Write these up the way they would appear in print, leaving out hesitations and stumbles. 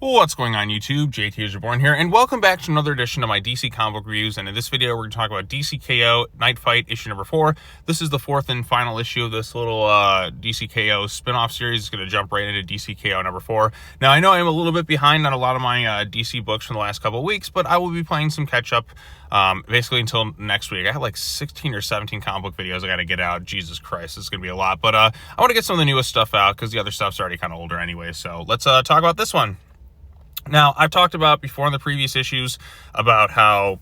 What's going on YouTube? JT is Reborn here, and welcome back to another edition of my DC comic book reviews. And in this video, we're going to talk about DC K.O. Knightfight issue number 4. This is the fourth and final issue of this little DC K.O. spin-off series. It's going to jump right into DC K.O. number 4. Now, I know I'm a little bit behind on a lot of my DC books from the last couple of weeks, but I will be playing some catch-up basically until next week. I have like 16 or 17 comic book videos I got to get out. Jesus Christ, it's going to be a lot. But I want to get some of the newest stuff out because the other stuff's already kind of older anyway. So let's talk about this one. Now, I've talked about before in the previous issues about how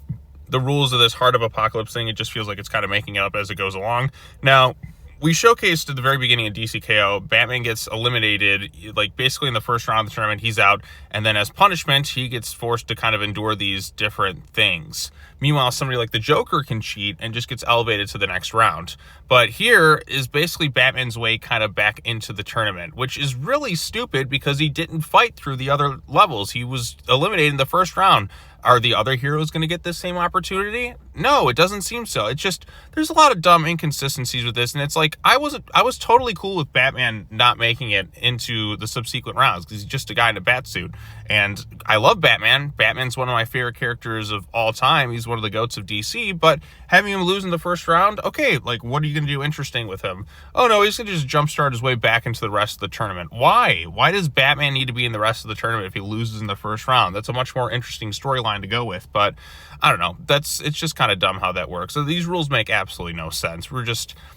the rules of this Heart of Apokolips thing, it just feels like it's kind of making it up as it goes along. Now, we showcased at the very beginning of DC K.O., Batman gets eliminated, like basically in the first round of the tournament, he's out, and then as punishment, he gets forced to kind of endure these different things. Meanwhile, somebody like the Joker can cheat and just gets elevated to the next round. But here is basically Batman's way kind of back into the tournament, which is really stupid because he didn't fight through the other levels. He was eliminated in the first round. Are the other heroes going to get this same opportunity? No, it doesn't seem so. It's just, there's a lot of dumb inconsistencies with this, and it's like, I was totally cool with Batman not making it into the subsequent rounds, because he's just a guy in a bat suit, and I love Batman. Batman's one of my favorite characters of all time. He's one of the GOATs of DC, but having him lose in the first round, okay, like, what are you going to do interesting with him? Oh no, he's going to just jumpstart his way back into the rest of the tournament. Why? Why does Batman need to be in the rest of the tournament if he loses in the first round? That's a much more interesting storyline to go with, but I don't know. It's just kind of dumb how that works. So these rules make absolutely no sense.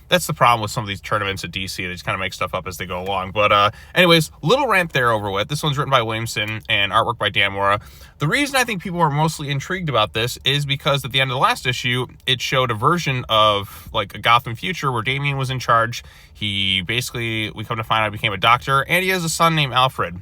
That's the problem with some of these tournaments at DC. They just kind of make stuff up as they go along. But anyways, little rant there over with. This one's written by Williamson and artwork by Dan Mora. The reason I think people are mostly intrigued about this is because at the end of the last issue, it showed a version of like a Gotham future where Damian was in charge. He basically, we come to find out, became a doctor, and he has a son named Alfred.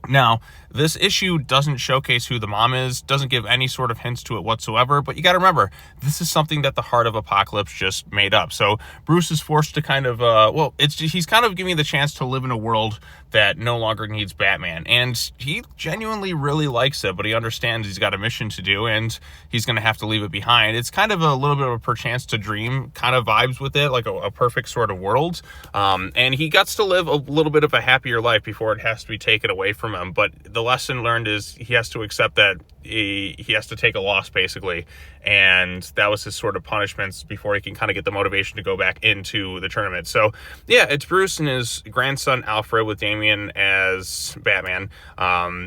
Now, this issue doesn't showcase who the mom is, doesn't give any sort of hints to it whatsoever, but you got to remember, this is something that the Heart of Apokolips just made up. So Bruce is forced to kind of, he's kind of giving the chance to live in a world that no longer needs Batman, and he genuinely really likes it, but he understands he's got a mission to do, and he's going to have to leave it behind. It's kind of a little bit of a perchance to dream kind of vibes with it, like a perfect sort of world, and he gets to live a little bit of a happier life before it has to be taken away from him. But the lesson learned is he has to accept that he has to take a loss, basically, and that was his sort of punishments before he can kind of get the motivation to go back into the tournament. So yeah, it's Bruce and his grandson Alfred with Damian as Batman.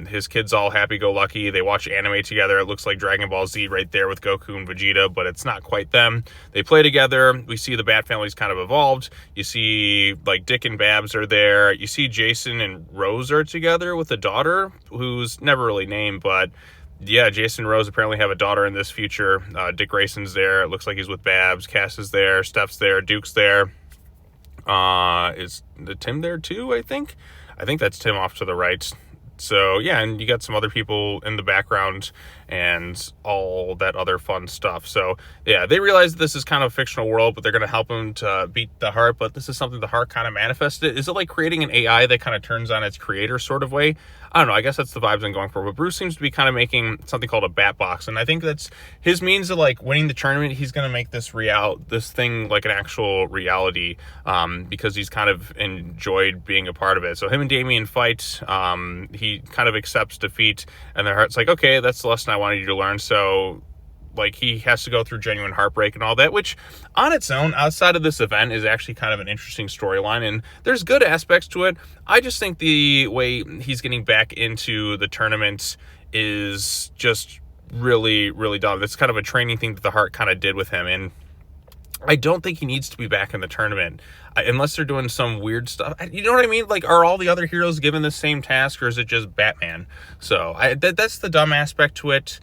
His kids all happy-go-lucky. They watch anime together. It looks like Dragon Ball Z right there with Goku and Vegeta, but it's not quite them. They play together. We see the Bat family's kind of evolved. You see like Dick and Babs are there. You see Jason and Rose are together with a daughter who's never really named, but yeah, Jason and Rose apparently have a daughter in this future. Dick Grayson's there. It looks like he's with Babs. Cass is there. Steph's there. Duke's there. Is Tim there too, I think? I think that's Tim off to the right. So yeah, and you got some other people in the background and all that other fun stuff. So yeah, they realize this is kind of a fictional world, but they're going to help him to beat the Heart. But this is something the Heart kind of manifested. Is it like creating an AI that kind of turns on its creator sort of way? I don't know. I guess that's the vibes I'm going for. But Bruce seems to be kind of making something called a bat box, and I think that's his means of like winning the tournament. He's going to make this thing like an actual reality, because he's kind of enjoyed being a part of it. So him and Damian fight. He kind of accepts defeat, and the Heart's like, okay, that's the lesson I wanted you to learn. So like he has to go through genuine heartbreak and all that, which on its own, outside of this event, is actually kind of an interesting storyline, and there's good aspects to it. I just think the way he's getting back into the tournament is just really, really dumb. It's kind of a training thing that the Heart kind of did with him, and I don't think he needs to be back in the tournament unless they're doing some weird stuff. You know what I mean? Like, are all the other heroes given the same task, or is it just Batman? So that's the dumb aspect to it.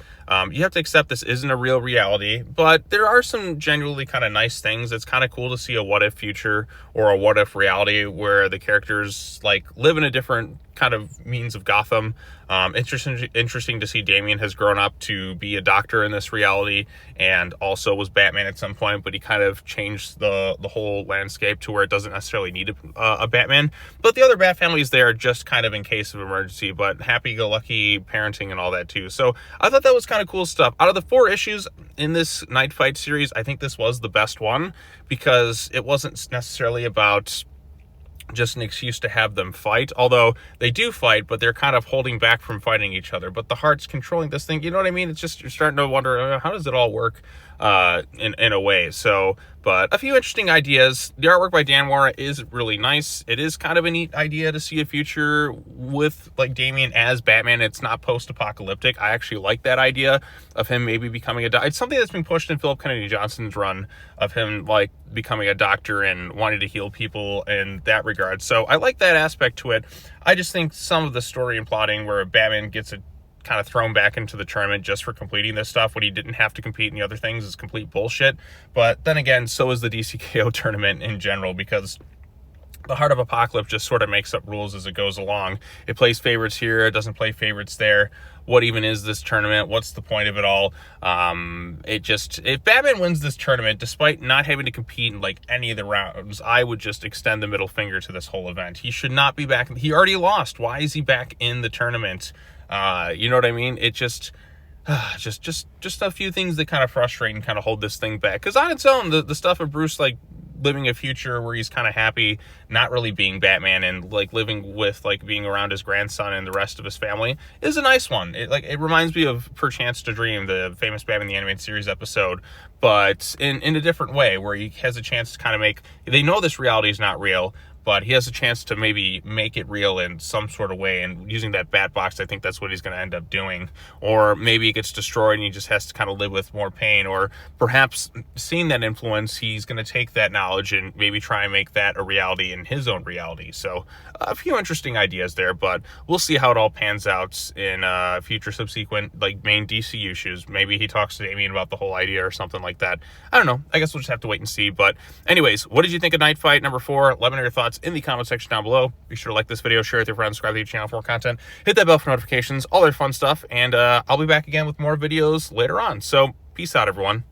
You have to accept this isn't a real reality, but there are some genuinely kind of nice things. It's kind of cool to see a what-if future or a what-if reality where the characters like live in a different kind of means of Gotham. Interesting to see Damian has grown up to be a doctor in this reality and also was Batman at some point, but he kind of changed the whole landscape to where it doesn't necessarily need a Batman. But the other Bat families there just kind of in case of emergency, but happy-go-lucky parenting and all that too. So I thought that was kind of cool stuff. Out of the 4 issues in this Knightfight series, I think this was the best one because it wasn't necessarily about just an excuse to have them fight, although they do fight, but they're kind of holding back from fighting each other. But the Heart's controlling this thing, you know what I mean? It's just, you're starting to wonder, how does it all work in a way? So, but a few interesting ideas. The artwork by Dan Mora is really nice. It is kind of a neat idea to see a future with like Damian as Batman. It's not post-apocalyptic. I actually like that idea of him maybe becoming it's something that's been pushed in Philip Kennedy Johnson's run of him like becoming a doctor and wanting to heal people in that regard. So I like that aspect to it. I just think some of the story and plotting where Batman gets kind of thrown back into the tournament just for completing this stuff when he didn't have to compete in the other things is complete bullshit. But then again, so is the DC K.O. tournament in general, because the Heart of Apokolips just sort of makes up rules as it goes along. It plays favorites here, it doesn't play favorites there. What even is this tournament? What's the point of it all? If Batman wins this tournament, despite not having to compete in like any of the rounds, I would just extend the middle finger to this whole event. He should not be back. He already lost. Why is he back in the tournament? You know what I mean? It just a few things that kind of frustrate and kind of hold this thing back. Because on its own, the stuff of Bruce like living a future where he's kind of happy not really being Batman and like living with like being around his grandson and the rest of his family is a nice one. It reminds me of Perchance to Dream, the famous Batman the Animated Series episode, but in a different way, where he has a chance to kind of they know this reality is not real, but he has a chance to maybe make it real in some sort of way. And using that bat box, I think that's what he's going to end up doing. Or maybe it gets destroyed and he just has to kind of live with more pain. Or perhaps seeing that influence, he's going to take that knowledge and maybe try and make that a reality in his own reality. So a few interesting ideas there, but we'll see how it all pans out in future subsequent like main DC issues. Maybe he talks to Damian about the whole idea or something like that. I don't know. I guess we'll just have to wait and see. But anyways, what did you think of Knightfight number 4? Let me know your thoughts in the comment section down below. Be sure to like this video, share it with your friends, subscribe to the channel for more content, hit that bell for notifications, all that fun stuff, and I'll be back again with more videos later on. So peace out, everyone.